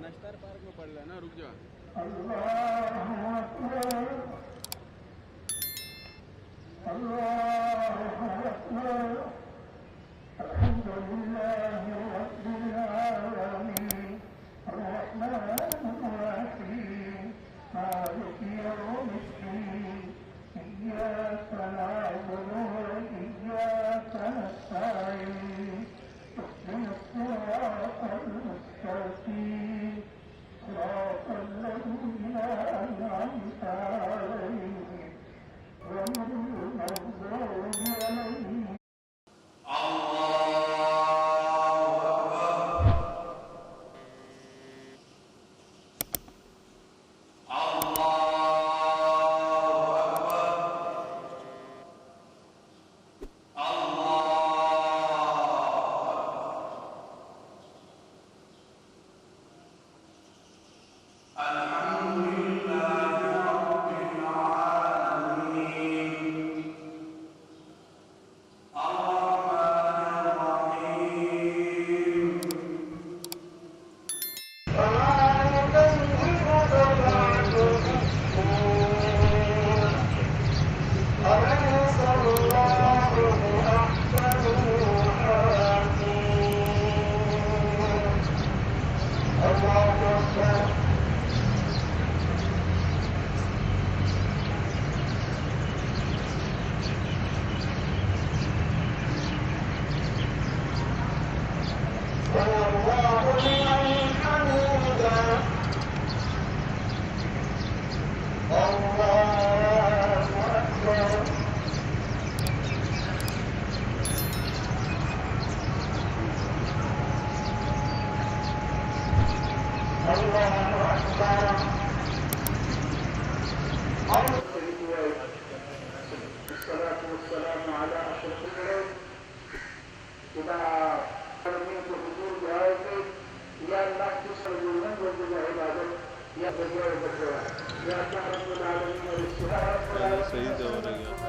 नश्तर पार्क में पड़ रहा है ना, रुक जाओ। الصلاة والسلام على أشرف الخلق. إذا كلمة الحضور بهذه يا الله تصل من وجه عبادك يا بديع البديع يا رب العالمين والاستهانة.